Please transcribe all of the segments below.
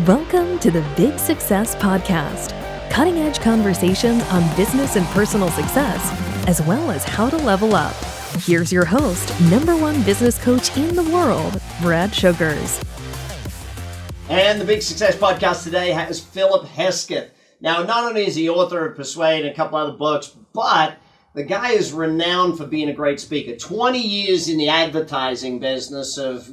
Welcome to the Big Success Podcast, cutting-edge conversations on business and personal success, as well as how to level up. Here's your host, #1 business coach in the world, Brad Sugars. And the Big Success Podcast today has Philip Hesketh. Now, not only is he author of Persuade and a couple other books, but the guy is renowned for being a great speaker. 20 years in the advertising business of,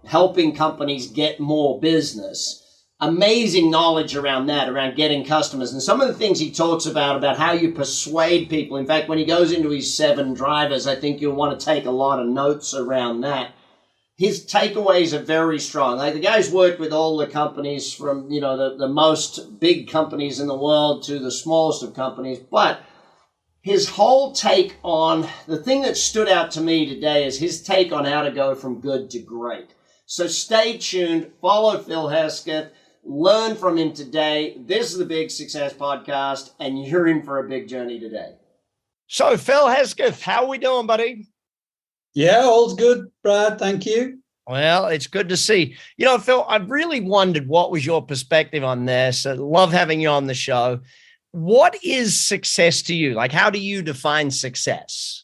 helping companies get more business. Amazing knowledge around that, around getting customers. And some of the things he talks about how you persuade people. In fact, when he goes into his 7 drivers, I think you'll want to take a lot of notes around that. His takeaways are very strong. Like, the guy's worked with all the companies from, the most big companies in the world to the smallest of companies. But his whole take on, the thing that stood out to me today is his take on how to go from good to great. So stay tuned, follow Phil Hesketh, learn from him today. This is the Big Success Podcast, and you're in for a big journey today. So, Phil Hesketh, how are we doing, buddy? Yeah, all's good, Brad. Thank you. Well, it's good to see. Phil, I've really wondered what was your perspective on this. I love having you on the show. What is success to you? Like, how do you define success?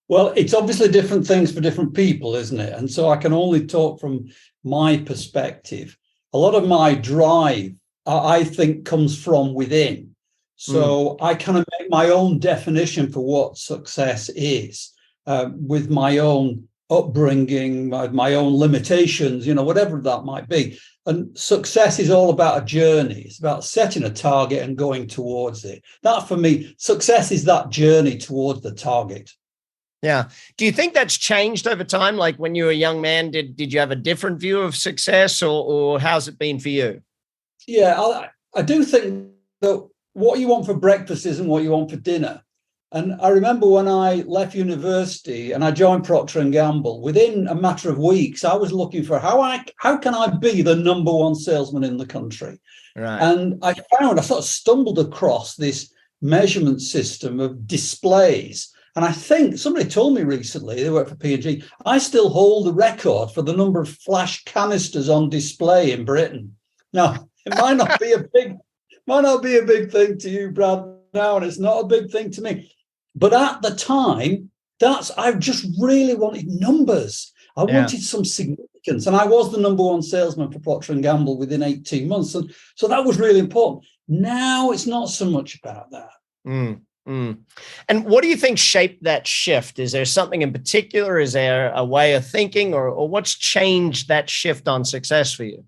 Well, it's obviously different things for different people, isn't it? And so I can only talk from my perspective. A lot of my drive, I think, comes from within. So I kind of make my own definition for what success is, with my own upbringing, my own limitations, whatever that might be. And success is all about a journey. It's about setting a target and going towards it. That, for me, success is that journey towards the target. Yeah. Do you think that's changed over time? Like, when you were a young man, did you have a different view of success, or how's it been for you? Yeah, I do think that what you want for breakfast isn't what you want for dinner. And I remember when I left university and I joined Procter & Gamble, within a matter of weeks, I was looking for how can I be the #1 salesman in the country? Right. And I sort of stumbled across this measurement system of displays. And I think somebody told me recently, they work for P&G, I still hold the record for the number of flash canisters on display in Britain. Now, it might not be a big thing to you, Brad, now, and it's not a big thing to me. But at the time, I just really wanted numbers. I wanted some significance. And I was the #1 salesman for Procter & Gamble within 18 months. And so that was really important. Now it's not so much about that. And what do you think shaped that shift? Is there something in particular? Is there a way of thinking, or what's changed that shift on success for you?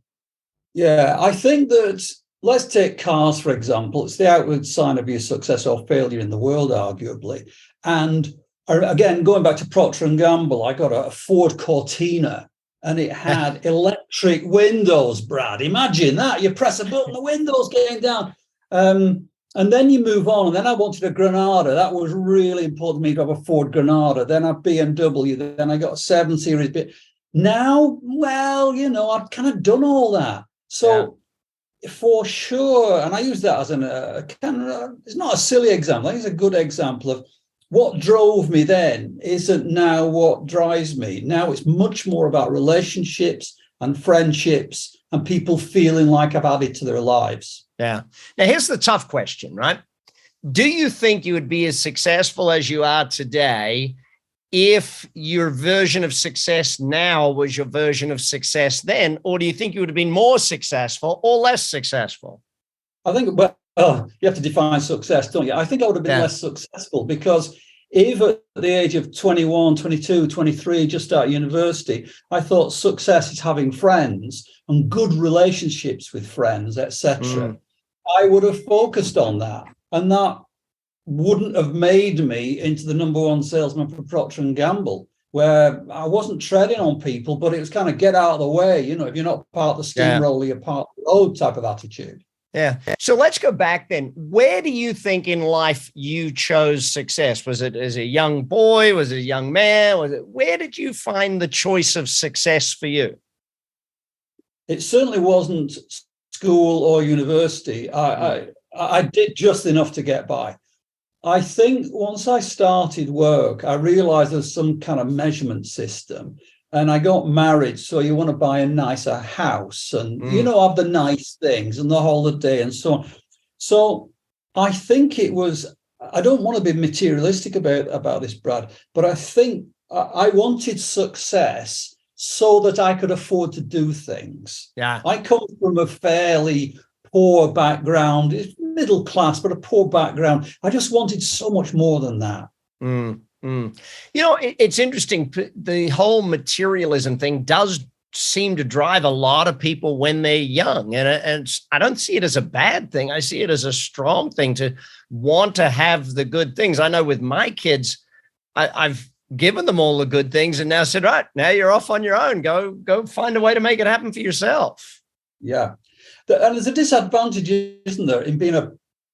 Yeah, I think that, let's take cars, for example. It's the outward sign of your success or failure in the world, arguably. And again, going back to Procter & Gamble, I got a Ford Cortina, and it had electric windows, Brad. Imagine that. You press a button, the window's getting down. And then you move on. And then I wanted a Granada. That was really important to me to have a Ford Granada. Then a BMW. Then I got a 7 Series. But now, well, I've kind of done all that. So for sure, and I use that as it's not a silly example. I think it's a good example of what drove me then isn't now what drives me. Now it's much more about relationships and friendships and people feeling like I've added to their lives. Yeah. Now, here's the tough question, right? Do you think you would be as successful as you are today if your version of success now was your version of success then? Or do you think you would have been more successful or less successful? I think, you have to define success, don't you? I think I would have been less successful, because if at the age of 21, 22, 23, just out of university, I thought success is having friends and good relationships with friends, etc. I would have focused on that, and that wouldn't have made me into the #1 salesman for Procter & Gamble, where I wasn't treading on people, but it was kind of get out of the way. If you're not part of the steamroller, you're part of the road type of attitude. Yeah. So let's go back then. Where do you think in life you chose success? Was it as a young boy? Was it a young man? Where did you find the choice of success for you? It certainly wasn't school or university. I did just enough to get by. I think once I started work, I realized there's some kind of measurement system. and I got married. So you want to buy a nicer house and, have the nice things and the holiday and so on. So I think it was, I don't want to be materialistic about this, Brad, but I think I wanted success so that I could afford to do things. Yeah. I come from a fairly poor background. It's middle class, but a poor background. I just wanted so much more than that. It's interesting. The whole materialism thing does seem to drive a lot of people when they're young. And I don't see it as a bad thing. I see it as a strong thing to want to have the good things. I know with my kids, I've given them all the good things and now said, right, now you're off on your own. Go find a way to make it happen for yourself. Yeah. And there's a disadvantage, isn't there, in being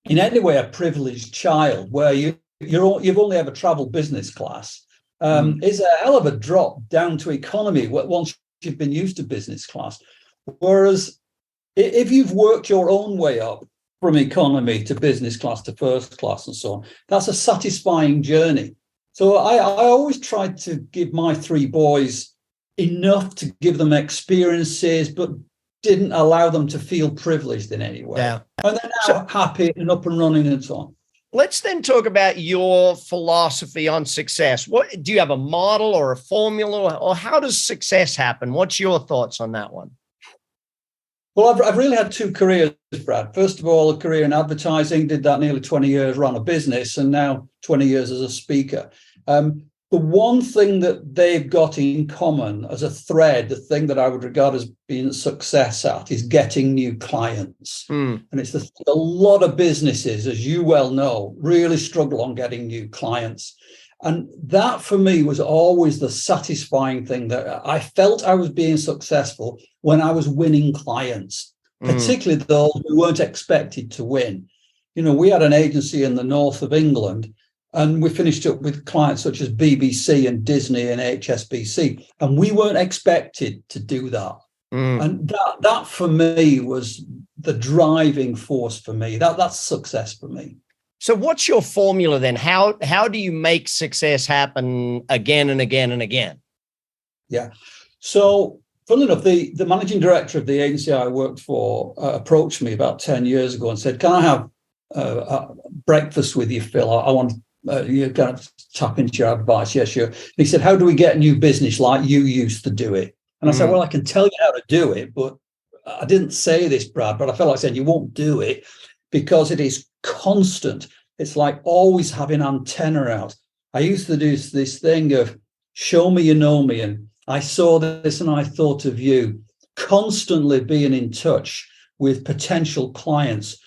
in any way a privileged child where you've only ever traveled business class. It's a hell of a drop down to economy once you've been used to business class. Whereas if you've worked your own way up from economy to business class to first class and so on, that's a satisfying journey. So I always tried to give my three boys enough to give them experiences, but didn't allow them to feel privileged in any way. Yeah. And they're now happy and up and running and so on. Let's then talk about your philosophy on success. What do you have, a model or a formula, or how does success happen? What's your thoughts on that one? Well, I've really had two careers, Brad. First of all, a career in advertising, did that nearly 20 years, ran a business, and now 20 years as a speaker. The one thing that they've got in common as a thread, the thing that I would regard as being a success at, is getting new clients. And it's a lot of businesses, as you well know, really struggle on getting new clients. And that for me was always the satisfying thing, that I felt I was being successful when I was winning clients, particularly those who weren't expected to win. We had an agency in the north of England, and we finished up with clients such as BBC and Disney and HSBC, and we weren't expected to do that. And that for me was the driving force for me. That's success for me. So what's your formula then? How do you make success happen again and again and again? Yeah. So funnily enough, the managing director of the agency I worked for approached me about 10 years ago and said, can I have breakfast with you, Phil? I want you kind of tap into your advice. Yes, sure. And he said, how do we get new business like you used to do it? And I said, well, I can tell you how to do it, but I didn't say this, Brad, but I felt like saying you won't do it because it is constant. It's like always having antenna out. I used to do this thing of show me you know me, and I saw this and I thought of you, constantly being in touch with potential clients,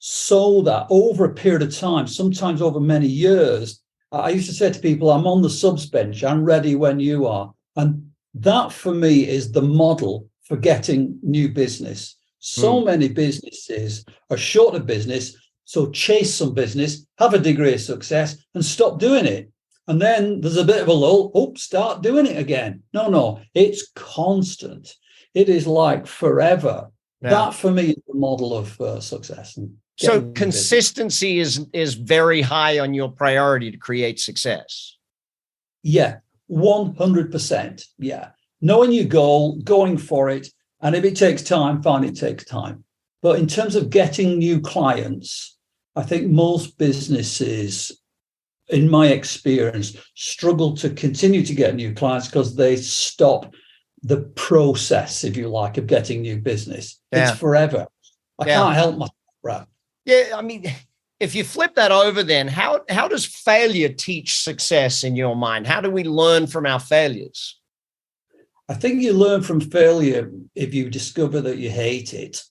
so that over a period of time, sometimes over many years, I used to say to people, I'm on the subs bench, I'm ready when you are. And that for me is the model for getting new business. So many businesses are short of business, so chase some business, have a degree of success and stop doing it. And then there's a bit of a lull, start doing it again. No, it's constant. It is like forever. Yeah. That for me is the model of success. So consistency is very high on your priority to create success. Yeah, 100%. Yeah. Knowing your goal, going for it. And if it takes time, fine, it takes time. But in terms of getting new clients, I think most businesses, in my experience, struggle to continue to get new clients because they stop the process, if you like, of getting new business. Yeah. It's forever. I can't help myself, Brad. Yeah, I mean, if you flip that over, then how does failure teach success in your mind? How do we learn from our failures? I think you learn from failure if you discover that you hate it.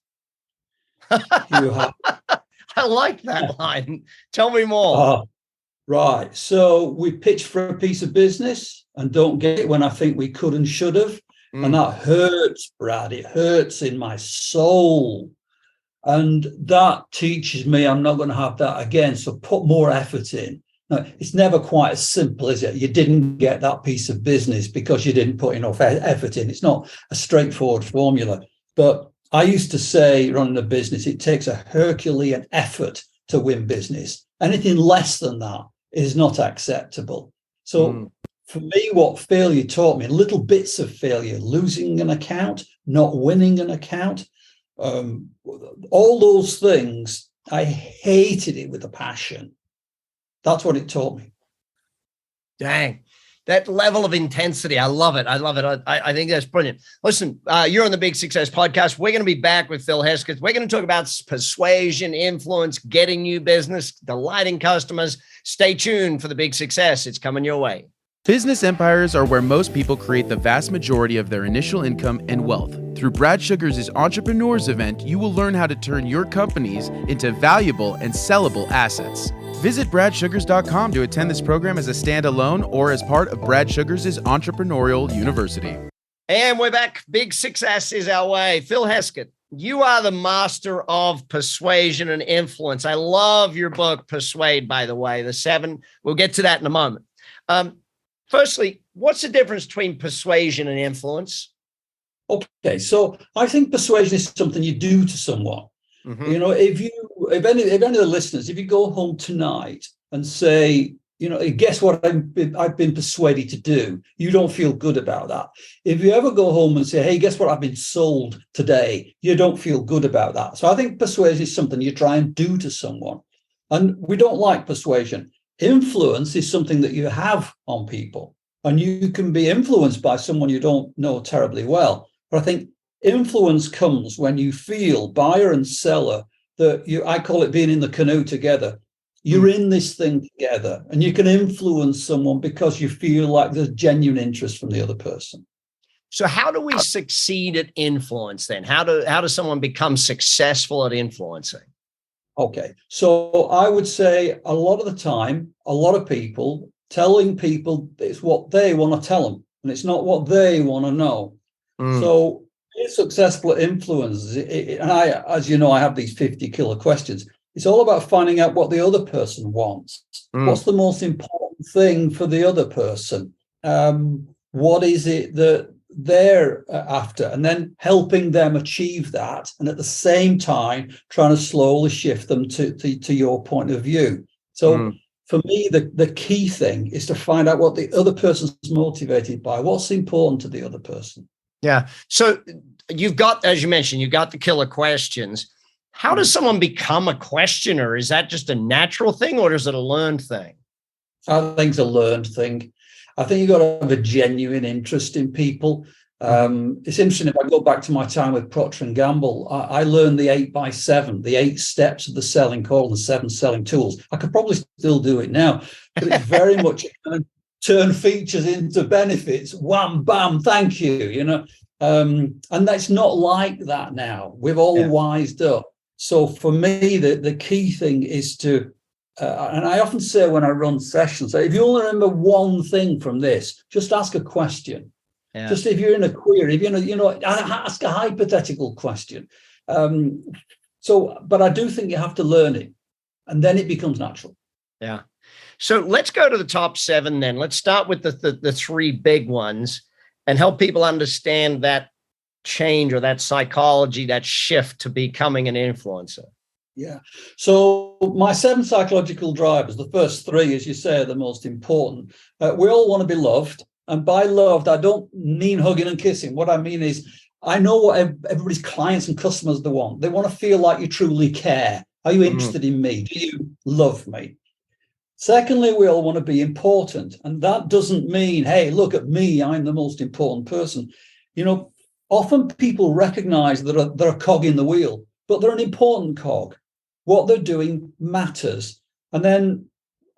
I like that line. Tell me more. Right. So we pitch for a piece of business and don't get it when I think we could and should have. And that hurts, Brad. It hurts in my soul. And that teaches me I'm not going to have that again. So put more effort in. Now, it's never quite as simple, is it? You didn't get that piece of business because you didn't put enough effort in. It's not a straightforward formula. But I used to say, running a business, it takes a Herculean effort to win business. Anything less than that is not acceptable. So For me, what failure taught me, little bits of failure, losing an account, not winning an account, all those things, I hated it with a passion. That's what it taught me. Dang. That level of intensity. I love it. I love it. I think that's brilliant. Listen, you're on the Big Success Podcast. We're going to be back with Phil Hesketh. We're going to talk about persuasion, influence, getting new business, delighting customers. Stay tuned for the Big Success. It's coming your way. Business empires are where most people create the vast majority of their initial income and wealth. Through Brad Sugars' Entrepreneurs event, you will learn how to turn your companies into valuable and sellable assets. Visit bradsugars.com to attend this program as a standalone or as part of Brad Sugars' Entrepreneurial University. And we're back. Big Success is our way. Phil Hesketh, you are the master of persuasion and influence. I love your book, Persuade, by the way, the 7. We'll get to that in a moment. Firstly, what's the difference between persuasion and influence? Okay, so I think persuasion is something you do to someone. Mm-hmm. You know, if any of the listeners, if you go home tonight and say, you know, guess what I've been persuaded to do, you don't feel good about that. If you ever go home and say, hey, guess what I've been sold today, you don't feel good about that. So I think persuasion is something you try and do to someone. And we don't like persuasion. Influence is something that you have on people, and you can be influenced by someone you don't know terribly well. But I think influence comes when you feel, buyer and seller, that I call it being in the canoe together. You're in this thing together, and you can influence someone because you feel like there's genuine interest from the other person. So how do we succeed at influence then? How does someone become successful at influencing? Okay, so I would say a lot of the time, a lot of people telling people it's what they want to tell them, and it's not what they want to know. So being successful at influence, and as you know, I have these 50 killer questions. It's all about finding out what the other person wants. What's the most important thing for the other person? What is it that they're after? And then helping them achieve that. And at the same time, trying to slowly shift them to your point of view. So for me, the key thing is to find out what the other person's motivated by. What's important to the other person? Yeah. So you've got, as you mentioned, you've got the killer questions. How does someone become a questioner? Is that just a natural thing, or is it a learned thing? I think it's a learned thing. I think you've got to have a genuine interest in people. It's interesting, if I go back to my time with Procter & Gamble, I learned the 8x7, the 8 steps of the selling call and the 7 selling tools. I could probably still do it now, but it's very much turn features into benefits. Wham, bam, thank you, you know. And that's not like that now. We've all wised up. So for me, the key thing is to, and I often say when I run sessions, if you only remember one thing from this, just ask a question. Yeah. Just if you're in a query, if ask a hypothetical question. But I do think you have to learn it, and then it becomes natural. Yeah. So let's go to the top 7 then. Let's start with the 3 big ones and help people understand that change or that psychology, that shift to becoming an influencer. Yeah. So my 7 psychological drivers, the first 3, as you say, are the most important. We all want to be loved. And by loved, I don't mean hugging and kissing. What I mean is, I know what everybody's clients and customers they want. They want to feel like you truly care. Are you interested in me? Do you love me? Secondly, we all want to be important. And that doesn't mean, hey, look at me, I'm the most important person. You know, often people recognize that they're a cog in the wheel, but they're an important cog. What they're doing matters. And then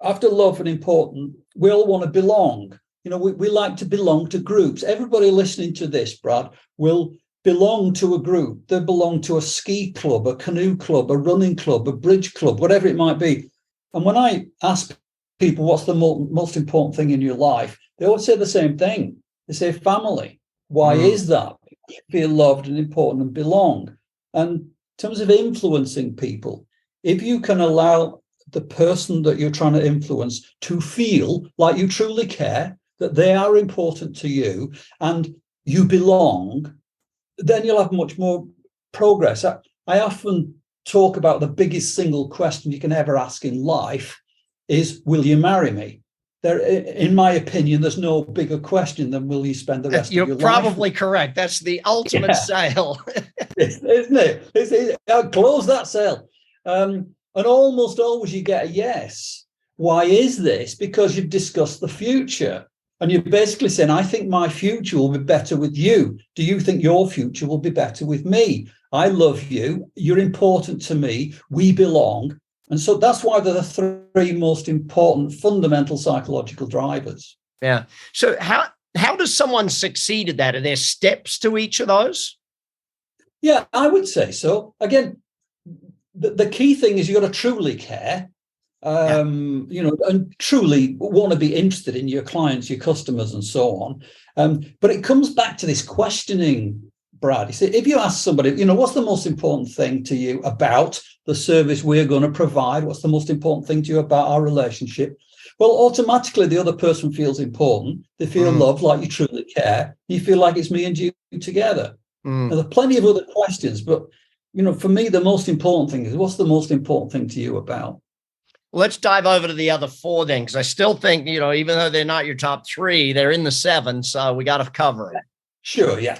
after love and important, we all want to belong. You know, we like to belong to groups. Everybody listening to this, Brad, will belong to a group. They belong to a ski club, a canoe club, a running club, a bridge club, whatever it might be. And when I ask people what's the most important thing in your life, they always say the same thing. They say family. Why is that? Feel loved and important and belong. And in terms of influencing people, if you can allow the person that you're trying to influence to feel like you truly care, that they are important to you and you belong, then you'll have much more progress. I often talk about the biggest single question you can ever ask in life is, will you marry me? there, in my opinion, there's no bigger question than will you spend the rest of your life? You're probably correct. That's the ultimate sale. Isn't it? I'll close that sale. And almost always you get a yes. Why is this? Because you've discussed the future. And you're basically saying, I think my future will be better with you. Do you think your future will be better with me? I love you. You're important to me. We belong. And so that's why they're the three most important fundamental psychological drivers. Yeah. So how does someone succeed at that? Are there steps to each of those? Yeah, I would say so. Again, the key thing is you've got to truly care, and truly want to be interested in your clients, your customers, and so on. But it comes back to this questioning, Brad. You see, if you ask somebody, what's the most important thing to you about the service we're going to provide? What's the most important thing to you about our relationship? Well, automatically the other person feels important. They feel loved, like you truly care. You feel like it's me and you together. Now, there are plenty of other questions, but for me, the most important thing is, what's the most important thing to you about? Let's dive over to the other four then, because I still think, even though they're not your top three, they're in the seven, so we got to cover it. Sure, yeah.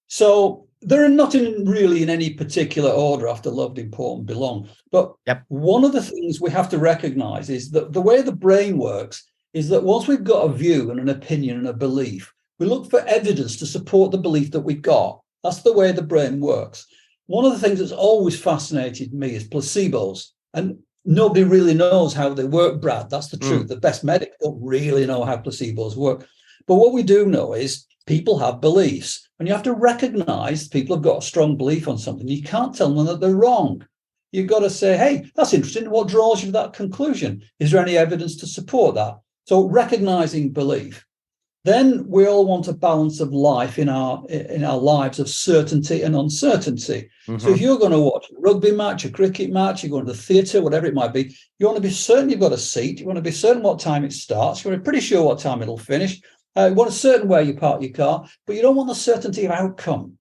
So they're not really in any particular order after loved, important, belong. But one of the things we have to recognize is that the way the brain works is that once we've got a view and an opinion and a belief, we look for evidence to support the belief that we've got. That's the way the brain works. One of the things that's always fascinated me is placebos. And nobody really knows how they work, Brad. That's the truth. The best medics don't really know how placebos work. But what we do know is people have beliefs. And you have to recognize people have got a strong belief on something. You can't tell them that they're wrong. You've got to say, hey, that's interesting. What draws you to that conclusion? Is there any evidence to support that? So recognizing belief. Then we all want a balance of life in our lives of certainty and uncertainty. So if you're going to watch a rugby match, a cricket match, you're going to the theatre, whatever it might be, you want to be certain you've got a seat. You want to be certain what time it starts. You want to be pretty sure what time it'll finish. You want a certain where you park your car, but you don't want the certainty of outcome.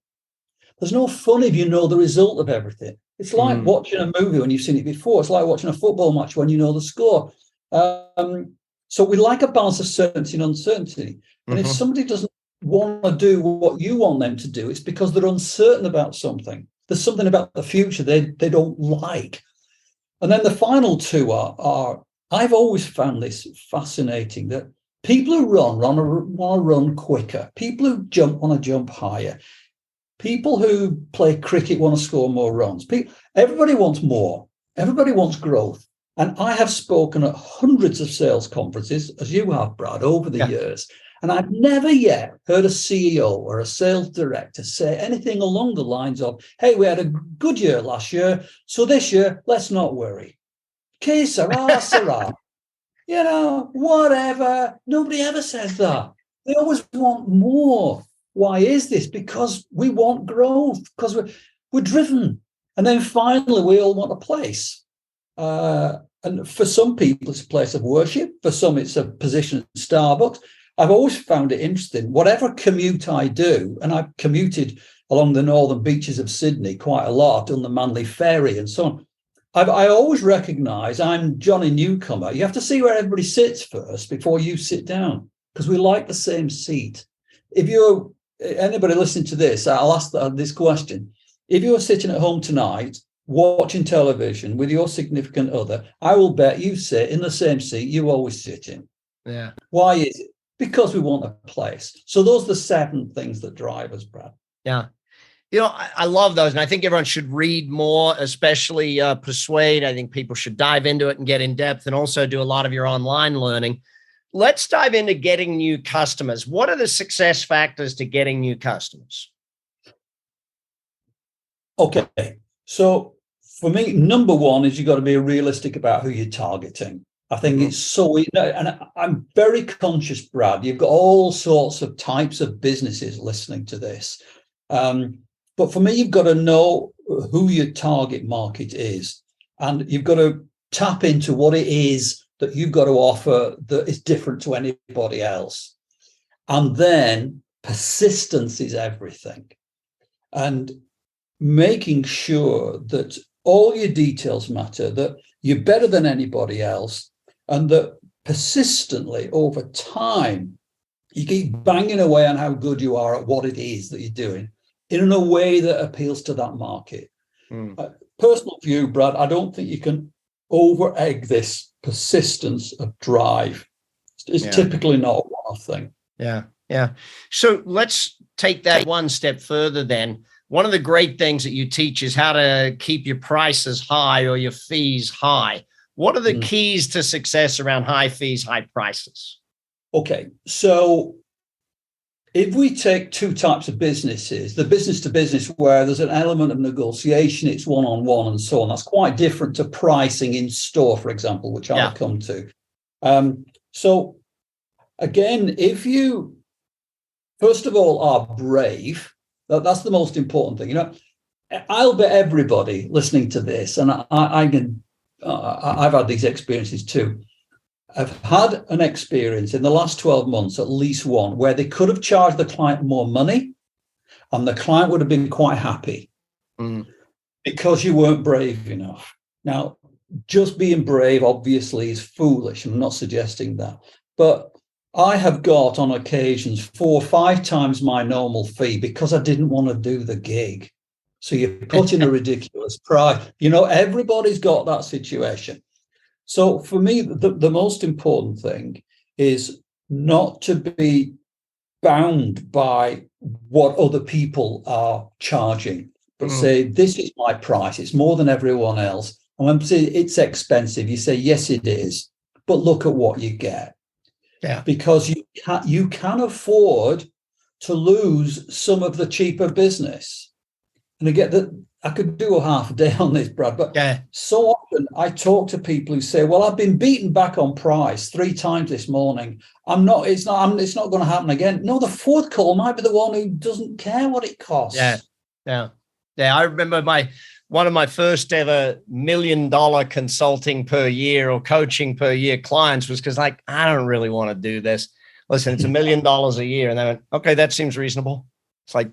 There's no fun if you know the result of everything. It's like watching a movie when you've seen it before. It's like watching a football match when you know the score. So we like a balance of certainty and uncertainty. And if somebody doesn't want to do what you want them to do, it's because they're uncertain about something. There's something about the future they don't like. And then the final two are I've always found this fascinating, that people who want to run quicker. People who jump want to jump higher. People who play cricket want to score more runs. Everybody wants more. Everybody wants growth. And I have spoken at hundreds of sales conferences, as you have, Brad, over the years. And I've never yet heard a CEO or a sales director say anything along the lines of, hey, we had a good year last year, so this year, let's not worry. Que sera, sera. Whatever. Nobody ever says that. They always want more. Why is this? Because we want growth, because we're driven. And then finally, we all want a place. And for some people, it's a place of worship. For some, it's a position at Starbucks. I've always found it interesting. Whatever commute I do, and I've commuted along the northern beaches of Sydney quite a lot. I've done the Manly Ferry and so on. I always recognise I'm Johnny Newcomer. You have to see where everybody sits first before you sit down, because we like the same seat. If you're anybody listening to this, I'll ask this question. If you're sitting at home tonight, watching television with your significant other, I will bet you sit in the same seat you always sit in. Yeah. Why is it? Because we want a place. So those are the 7 things that drive us, Brad. Yeah. I love those. And I think everyone should read more, especially Persuade. I think people should dive into it and get in depth, and also do a lot of your online learning. Let's dive into getting new customers. What are the success factors to getting new customers? Okay. So for me, number one is you've got to be realistic about who you're targeting. I think it's so, and I'm very conscious, Brad, you've got all sorts of types of businesses listening to this. But for me, you've got to know who your target market is, and you've got to tap into what it is that you've got to offer that is different to anybody else. And then persistence is everything. And making sure that all your details matter, that you're better than anybody else, and that persistently over time, you keep banging away on how good you are at what it is that you're doing in a way that appeals to that market. Personal view, Brad, I don't think you can over-egg this persistence of drive. It's typically not a one-off thing. Yeah. So let's take that one step further then. One of the great things that you teach is how to keep your prices high or your fees high. What are the keys to success around high fees, high prices? Okay, so if we take two types of businesses, the business to business where there's an element of negotiation, it's one-on-one and so on. That's quite different to pricing in store, for example, which I'll come to. So again, if you, first of all, are brave, that's the most important thing. I'll bet everybody listening to this, and I've had these experiences too. I've had an experience in the last 12 months, at least one, where they could have charged the client more money and the client would have been quite happy because you weren't brave enough. Now, just being brave, obviously, is foolish. I'm not suggesting that. But I have got, on occasions, 4 or 5 times my normal fee because I didn't want to do the gig. So you put in a ridiculous price. Everybody's got that situation. So for me, the most important thing is not to be bound by what other people are charging, but say, this is my price. It's more than everyone else. And when I say it's expensive, you say, yes, it is, but look at what you get. Yeah. Because you can afford to lose some of the cheaper business. And I get that. I could do a half a day on this, Brad, but so often I talk to people who say, well, I've been beaten back on price 3 times this morning. It's not going to happen again. No, the fourth call might be the one who doesn't care what it costs. Yeah. I remember one of my first ever $1 million consulting per year or coaching per year clients was because I don't really want to do this. Listen, it's $1 million a year. And they went, okay, that seems reasonable. It's like,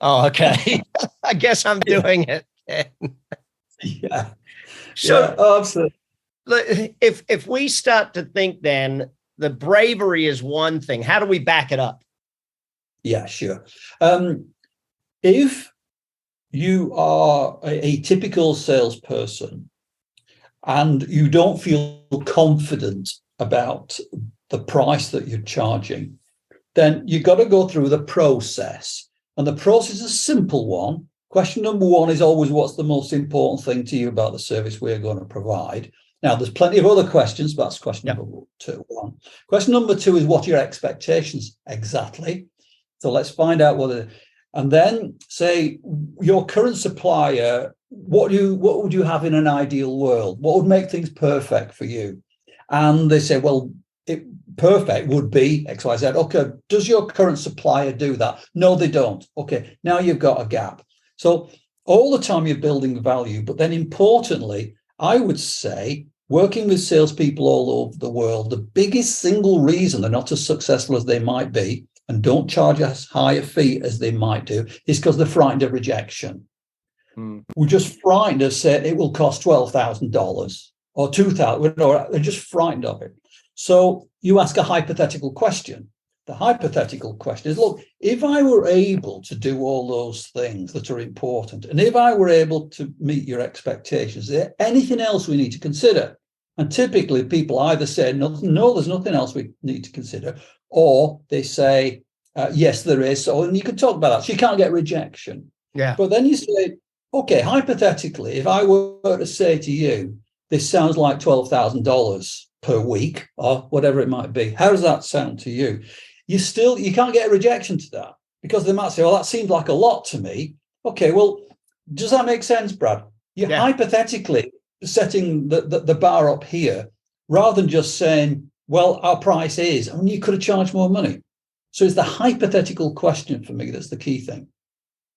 oh, okay. I guess I'm doing it. So absolutely. If we start to think then the bravery is one thing, how do we back it up? Yeah, sure. If you are a typical salesperson and you don't feel confident about the price that you're charging, then you've got to go through the process. And the process is a simple one. Question number 1 is always, what's the most important thing to you about the service we're going to provide? Now, there's plenty of other questions, but that's question number 1. Question number 2 is, what are your expectations exactly? So let's find out and then say, your current supplier, what would you have in an ideal world? What would make things perfect for you? And they say, well, perfect would be X, Y, Z. Okay, does your current supplier do that? No, they don't. Okay, now you've got a gap. So all the time you're building value, but then importantly, I would say, working with salespeople all over the world, the biggest single reason they're not as successful as they might be and don't charge as high a fee as they might do is because they're frightened of rejection. We're just frightened of saying it will cost $12,000 or $2,000. They're just frightened of it. So you ask a hypothetical question. The hypothetical question is, look, if I were able to do all those things that are important, and if I were able to meet your expectations, is there anything else we need to consider? And typically people either say, no, there's nothing else we need to consider, or they say, yes, there is. So, and you can talk about that. So you can't get rejection. Yeah. But then you say, okay, hypothetically, if I were to say to you, this sounds like $12,000 per week or whatever it might be, how does that sound to you? You can't get a rejection to that because they might say, well, that seems like a lot to me. Okay, well, does that make sense, Brad? You're hypothetically setting the bar up here rather than just saying, well, our price is, I mean, you could have charged more money. So it's the hypothetical question for me that's the key thing.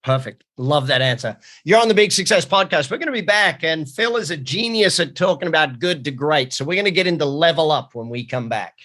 Perfect. Love that answer. You're on the Big Success Podcast. We're going to be back, and Phil is a genius at talking about good to great. So we're going to get into level up when we come back.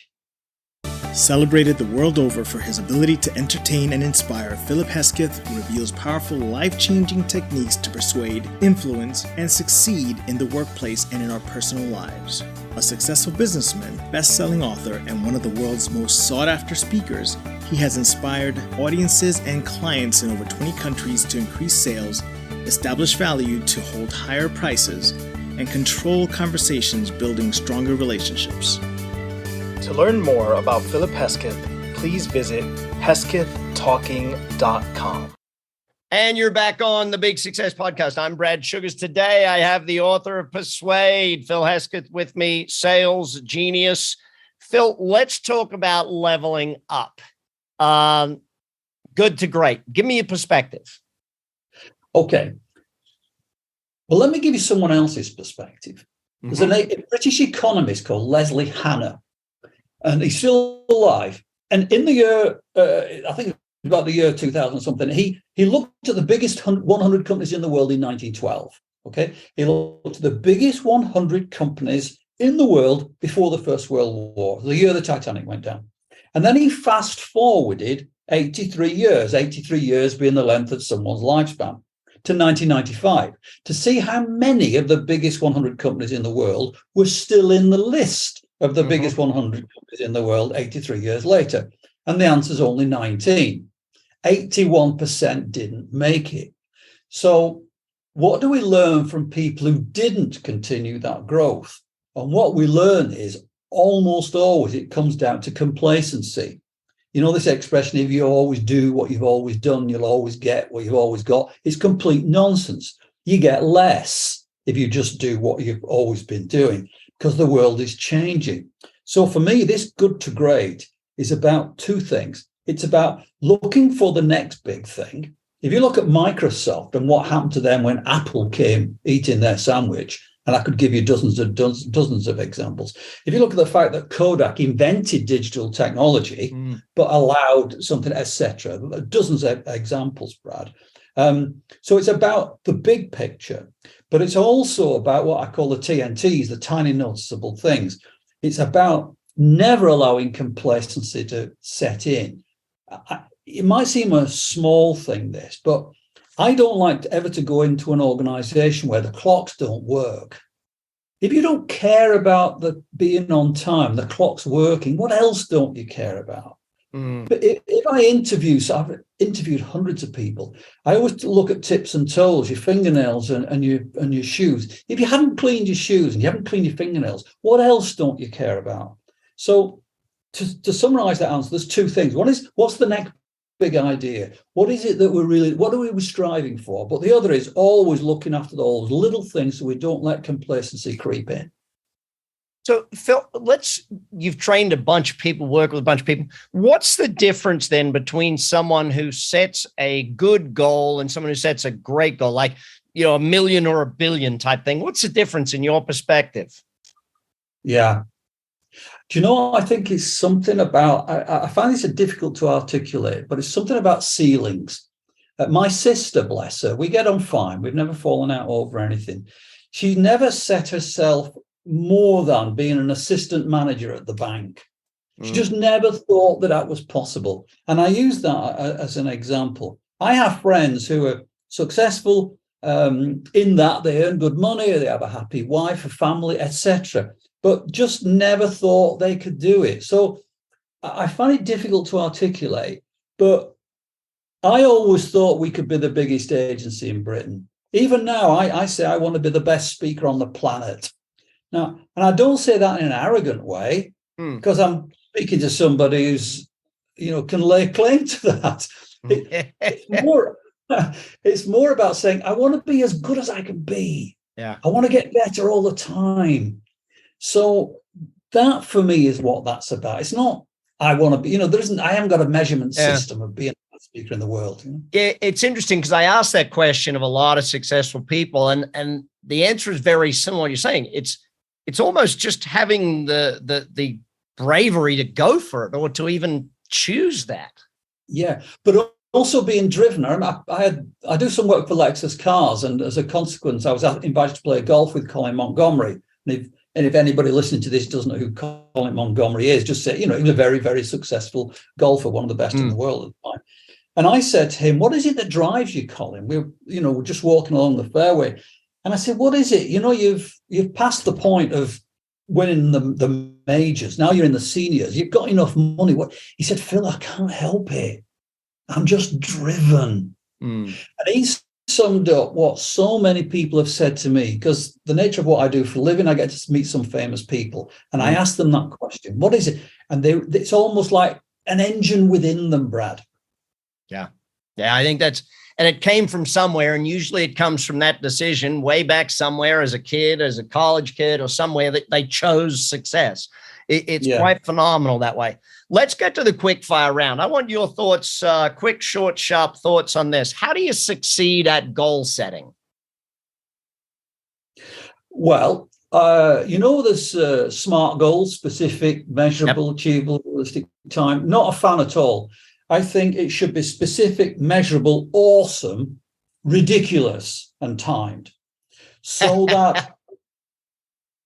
Celebrated the world over for his ability to entertain and inspire, Philip Hesketh reveals powerful, life-changing techniques to persuade, influence, and succeed in the workplace and in our personal lives. A successful businessman, best-selling author, and one of the world's most sought-after speakers, he has inspired audiences and clients in over 20 countries to increase sales, establish value to hold higher prices, and control conversations, building stronger relationships. To learn more about Philip Hesketh, please visit heskethtalking.com. And you're back on the Big Success Podcast. I'm Brad Sugars. Today, I have the author of Persuade, Phil Hesketh, with me, sales genius. Phil, let's talk about leveling up. Good to great. Give me a perspective. Okay. Well, let me give you someone else's perspective. There's a British economist called Leslie Hanna, and he's still alive. And in the year, I think about the year 2000 or something, he looked at the biggest 100 companies in the world in 1912. Okay, he looked at the biggest 100 companies in the world before the First World War, the year the Titanic went down. And then he fast forwarded 83 years being the length of someone's lifespan, to 1995, to see how many of the biggest 100 companies in the world were still in the list of the biggest 100 companies in the world 83 years later. And the answer is only 19. 81% didn't make it. So what do we learn from people who didn't continue that growth? And what we learn is almost always it comes down to complacency. You know, this expression, if you always do what you've always done, you'll always get what you've always got, is complete nonsense. You get less if you just do what you've always been doing, because the world is changing. So for me, this good to great is about two things. It's about looking for the next big thing. If you look at Microsoft and what happened to them when Apple came eating their sandwich, and I could give you dozens of examples. If you look at the fact that Kodak invented digital technology, but allowed something, etc., dozens of examples, Brad. So it's about the big picture, but it's also about what I call the TNTs, the tiny noticeable things. It's about never allowing complacency to set in. It might seem a small thing, this, but I don't like ever to go into an organization where the clocks don't work. If you don't care about the being on time, the clock's working, what else don't you care about? But if I interview, so I've interviewed hundreds of people, I always look at tips and toes, your fingernails and your shoes. If you haven't cleaned your shoes and you haven't cleaned your fingernails, what else don't you care about? So to summarize that answer, there's two things. One is, what's the next big idea? What is it that what are we striving for? But the other is always looking after those little things so we don't let complacency creep in. So Phil, you've trained a bunch of people, work with a bunch of people. What's the difference then between someone who sets a good goal and someone who sets a great goal, like, you know, $1 million or $1 billion type thing? What's the difference in your perspective? Yeah. Do you know, I think it's something about, I find this difficult to articulate, but it's something about ceilings. My sister, bless her, we get on fine. We've never fallen out over anything. She never set herself more than being an assistant manager at the bank. She just never thought that was possible. And I use that as an example. I have friends who are successful in that they earn good money, they have a happy wife, a family, etc., but just never thought they could do it. So I find it difficult to articulate, but I always thought we could be the biggest agency in Britain. Even now, I say I want to be the best speaker on the planet. Now, and I don't say that in an arrogant way, because I'm speaking to somebody who's, you know, can lay claim to that. It's more about saying, I want to be as good as I can be. Yeah. I want to get better all the time. So that for me is what that's about. It's not, I want to be, you know, I haven't got a measurement system of being the best speaker in the world. You know? Yeah, it's interesting because I asked that question of a lot of successful people, and the answer is very similar to what you're saying. It's almost just having the bravery to go for it or to even choose that. Yeah, but also being driven. I do some work for Lexus Cars, and as a consequence, I was invited to play golf with Colin Montgomery. And And if anybody listening to this doesn't know who Colin Montgomery is, just say, he was a very, very successful golfer, one of the best in the world at the time. And I said to him, what is it that drives you, Colin? We're just walking along the fairway. And I said, what is it? You've passed the point of winning the majors. Now you're in the seniors. You've got enough money. He said, Phil, I can't help it. I'm just driven. And he summed up what so many people have said to me, because the nature of what I do for a living, I get to meet some famous people. And I asked them that question, what is it? And it's almost like an engine within them, Brad. Yeah. Yeah, I think and it came from somewhere, and usually it comes from that decision way back somewhere as a kid, as a college kid, or somewhere that they chose success. It's quite phenomenal that way. Let's get to the quick fire round. I want your thoughts, quick, short, sharp thoughts on this. How do you succeed at goal setting? Well, there's SMART goals: specific, measurable, achievable, realistic, time. Not a fan at all. I think it should be specific, measurable, awesome, ridiculous, and timed. So that,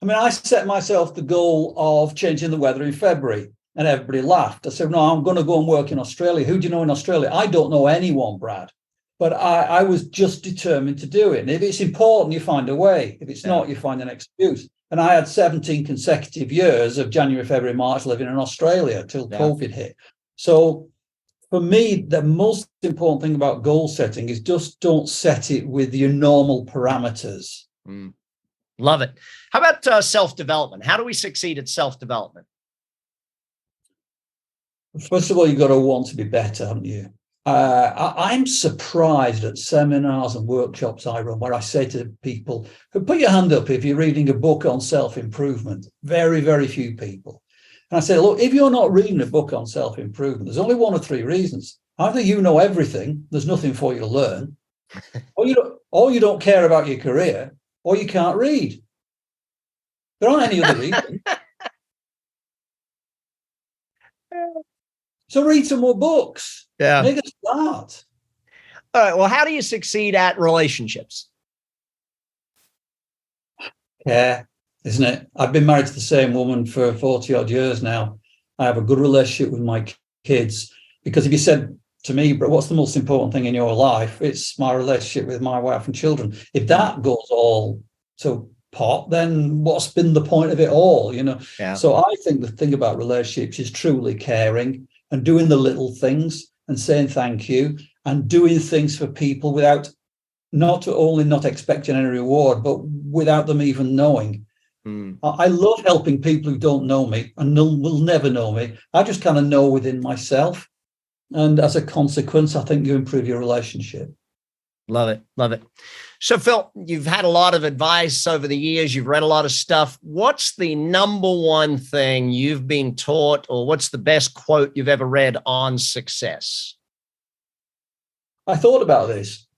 I set myself the goal of changing the weather in February, and everybody laughed. I said, no, I'm going to go and work in Australia. Who do you know in Australia? I don't know anyone, Brad. But I was just determined to do it. And if it's important, you find a way. If it's not, you find an excuse. And I had 17 consecutive years of January, February, March living in Australia till COVID hit. So for me, the most important thing about goal setting is just don't set it with your normal parameters. Love it. How about self-development? How do we succeed at self-development? First of all, you've got to want to be better, haven't you? I'm surprised at seminars and workshops I run where I say to people, put your hand up if you're reading a book on self-improvement. Very, very few people. And I say, look, if you're not reading a book on self-improvement, there's only one of three reasons. Either you know everything, there's nothing for you to learn, or you don't care about your career, or you can't read. There aren't any other reasons. So read some more books. Yeah. Make a start. All right. Well, how do you succeed at relationships? Care, isn't it? I've been married to the same woman for 40 odd years now. I have a good relationship with my kids, because if you said to me, but what's the most important thing in your life? It's my relationship with my wife and children. If that goes all to pot, then what's been the point of it all? So I think the thing about relationships is truly caring and doing the little things and saying thank you and doing things for people without not only not expecting any reward, but without them even knowing. I love helping people who don't know me and will never know me. I just kind of know within myself. And as a consequence, I think you improve your relationship. Love it. Love it. So, Phil, you've had a lot of advice over the years. You've read a lot of stuff. What's the number one thing you've been taught, or what's the best quote you've ever read on success? I thought about this.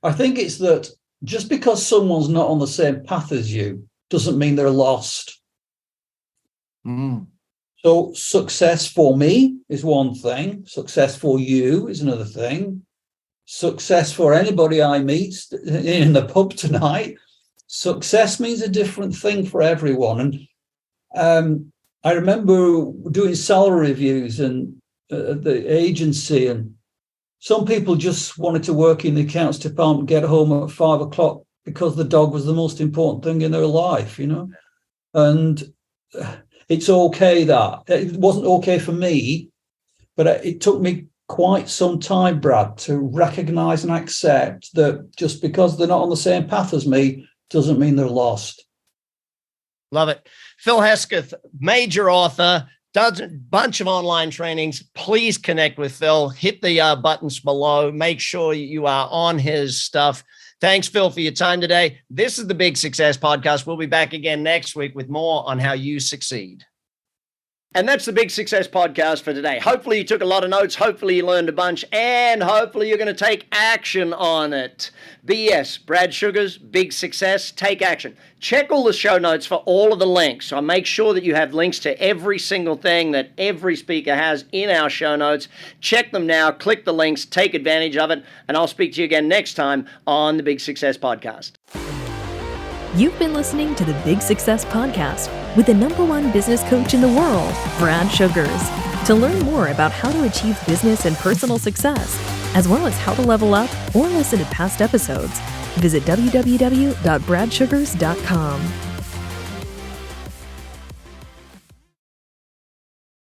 I think it's that just because someone's not on the same path as you doesn't mean they're lost. So success for me is one thing. Success for you is another thing. Success for anybody I meet in the pub tonight, success means a different thing for everyone. And I remember doing salary reviews and the agency, and some people just wanted to work in the accounts department, get home at 5 o'clock because the dog was the most important thing in their life, and it's okay that it wasn't okay for me, but it took me quite some time, Brad, to recognize and accept that just because they're not on the same path as me doesn't mean they're lost. Love it. Phil Hesketh, major author, does a bunch of online trainings. Please connect with Phil. Hit the buttons below. Make sure you are on his stuff. Thanks, Phil, for your time today. This is the Big Success Podcast. We'll be back again next week with more on how you succeed. And that's the Big Success Podcast for today. Hopefully you took a lot of notes. Hopefully you learned a bunch. And hopefully you're going to take action on it. BS, Brad Sugar's Big Success, take action. Check all the show notes for all of the links. So make sure that you have links to every single thing that every speaker has in our show notes. Check them now. Click the links. Take advantage of it. And I'll speak to you again next time on the Big Success Podcast. You've been listening to the Big Success Podcast with the #1 business coach in the world, Brad Sugars. To learn more about how to achieve business and personal success, as well as how to level up or listen to past episodes, visit www.bradsugars.com.